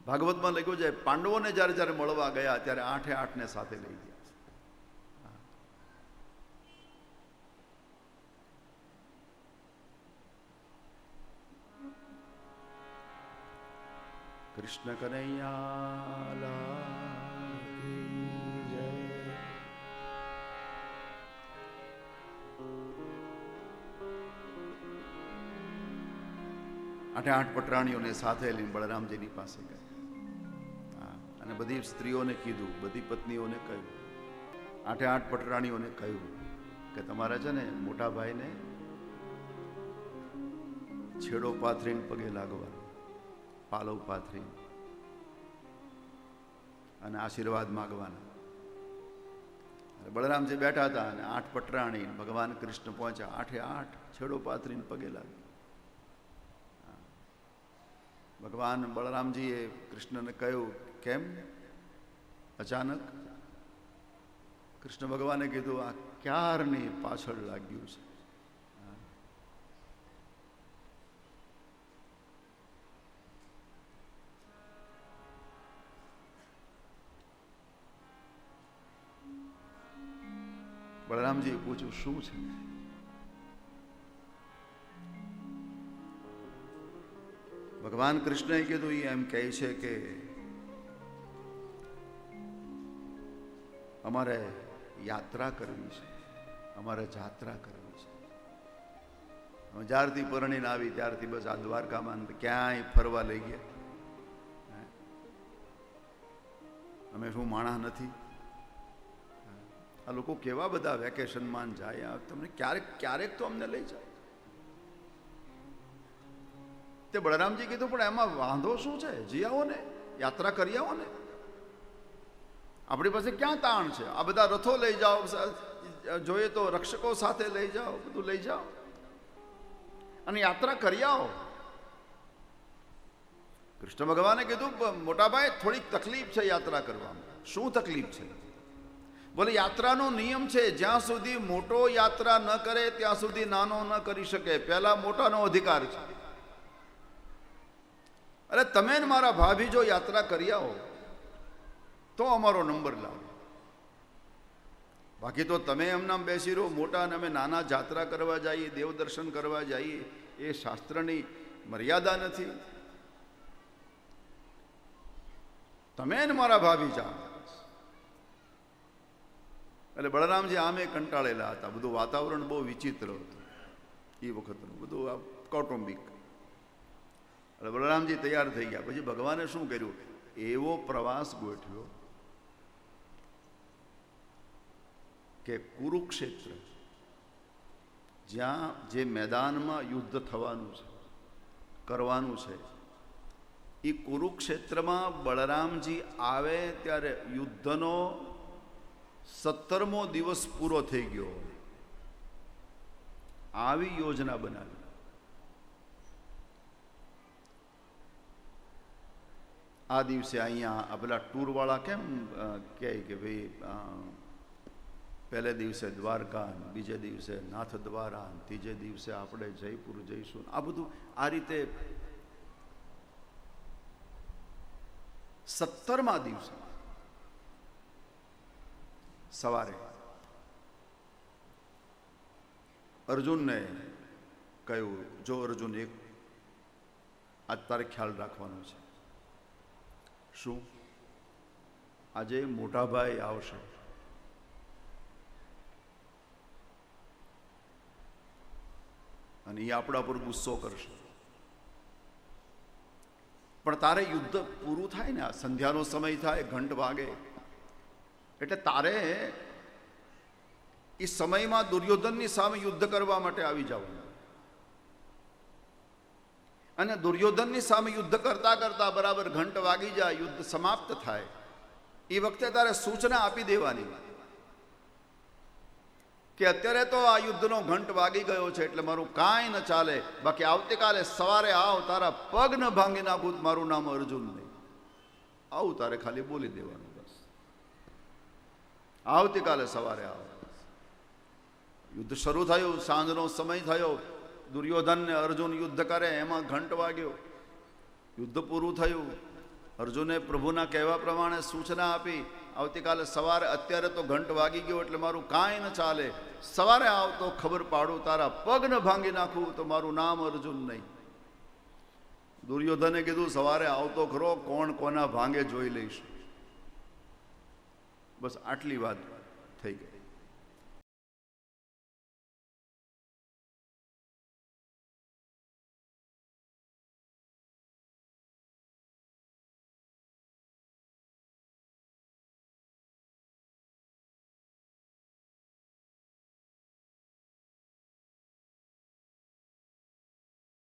ભાગવતમાં લખ્યું છે, પાંડવોને જ્યારે જ્યારે મળવા ગયા ત્યારે 8 ને સાથે લઈ ગયા. કૃષ્ણ કનૈયા લાલ કી જય. આઠે પટરાણીઓને સાથે લઈને બળરામજીની પાસે ગયા અને બધી સ્ત્રીઓને કીધું, બધી પત્નીઓને કહ્યું, 8 પટરાણીઓને કહ્યું કે તમારે છે ને મોટા ભાઈને છેડો પાથરીને પગે લાગવાનો, પાલવ પાથરી અને આશીર્વાદ માગવાના. બળરામજી બેઠા હતા અને 8 પટરાણી ભગવાન કૃષ્ણ પહોંચ્યા, 8 છેડો પાથરીને પગે લાગ્યા. ભગવાન બળરામજીએ કૃષ્ણને કહ્યું, કેમ અચાનક? કૃષ્ણ ભગવાને કીધું, આ ક્યારની પાછળ લાગ્યું છે. બળરામજીએ પૂછ્યું, શું છે? ભગવાન કૃષ્ણએ કીધું, એ એમ કહે છે કે અમારે યાત્રા કરવી છે, અમારે જાત્રા કરવી છે. અમે જ્યારથી પરણીને આવી ત્યારથી બસ આ દ્વારકામાં ક્યાંય ફરવા લઈ ગયા. અમે શું માણસ નથી? આ લોકો કેવા બધા વેકેશનમાં જાય, તમને ક્યારેક તો અમને લઈ જાય. તે બળરામજી કીધું, પણ એમાં વાંધો શું છે? જી આવો ને, યાત્રા કરી આવો ને. આપણી પાસે ક્યાં તાણ છે? આ બધા રથો લઈ જાઓ, જોઈએ તો રક્ષકો સાથે લઈ જાઓ, બધું લઈ જાઓ અને યાત્રા કરી આવો. કૃષ્ણ ભગવાને કીધું, મોટાભાઈ થોડીક તકલીફ છે યાત્રા કરવામાં. શું તકલીફ છે? બોલે, યાત્રાનો નિયમ છે, જ્યાં સુધી મોટો યાત્રા ન કરે ત્યાં સુધી નાનો ન કરી શકે. પહેલા મોટાનો અધિકાર છે. અરે તમે ને મારા ભાભી જો યાત્રા કરી આવો તો અમારો નંબર લાવો, બાકી તો તમે એમનામ બેસી રહો. મોટા અને અમે નાના જાત્રા કરવા જઈએ, દેવ દર્શન કરવા જઈએ, એ શાસ્ત્રની મર્યાદા નથી. તમે ને મારા ભાભી જાઓ. એટલે બળરામજી આમે કંટાળેલા હતા. બધું વાતાવરણ બહુ વિચિત્ર હતું એ વખતનું, બધું આ કૌટુંબિક. એટલે બળરામજી તૈયાર થઈ ગયા. પછી ભગવાને શું કર્યું? એવો પ્રવાસ ગોઠવ્યો કે કુરુક્ષેત્ર, જ્યાં જે મેદાનમાં યુદ્ધ થવાનું છે, કરવાનું છે, એ કુરુક્ષેત્રમાં બળરામજી આવે ત્યારે યુદ્ધનો 17મો દિવસ પૂરો થઈ ગયો. આવી યોજના બનાવી. આ દિવસે અહીંયા પેલા ટૂરવાળા કેમ કહે કે ભાઈ પહેલે દિવસે દ્વારકા, બીજે દિવસે નાથ દ્વારા, ત્રીજે દિવસે આપણે જયપુર જઈશું. આ બધું આ રીતે 17મા દિવસે સવારે અર્જુનને કહ્યું, જો અર્જુન, એક આજ તારે ખ્યાલ રાખવાનો છે. શું? આજે મોટાભાઈ આવશે, અને એ આપણા પર ગુસ્સો કરશે. પણ તારે યુદ્ધ પૂરું થાય ને, સંધ્યાનો સમય થાય, ઘંટ વાગે, એટલે તારે એ સમયમાં દુર્યોધનની સામે યુદ્ધ કરવા માટે આવી જવાનું. અને દુર્યોધનની સામે યુદ્ધ કરતા કરતા બરાબર ઘંટ વાગી જાય, યુદ્ધ સમાપ્ત થાય, એ વખતે તારે સૂચના આપી દેવાની કે અત્યારે તો આ યુદ્ધનો ઘંટ વાગી ગયો છે, એટલે મારું કાંઈ ન ચાલે, બાકી આવતીકાલે સવારે આવ, તારા પગ ન ભાંગી નાખું, મારું નામ અર્જુન નહીં. આવું તારે ખાલી બોલી દેવાનું બસ. આવતીકાલે સવારે આવ. યુદ્ધ શરૂ થયું, સાંજનો સમય થયો, દુર્યોધન ને અર્જુન યુદ્ધ કરે, એમાં ઘંટ વાગ્યો, યુદ્ધ પૂરું થયું. અર્જુને પ્રભુના કહેવા પ્રમાણે સૂચના આપી, આવતીકાલે સવારે, અત્યારે તો ઘંટ વાગી ગયો એટલે મારું કાંઈ ન ચાલે, સવારે આવતો ખબર પાડું, તારા પગ ન ભાંગી નાખું તો મારું નામ અર્જુન નહીં. દુર્યોધને કીધું સવારે આવતો ખરો, કોણ કોના ભાંગે જોઈ લઈશ. બસ આટલી વાત થઈ ગઈ.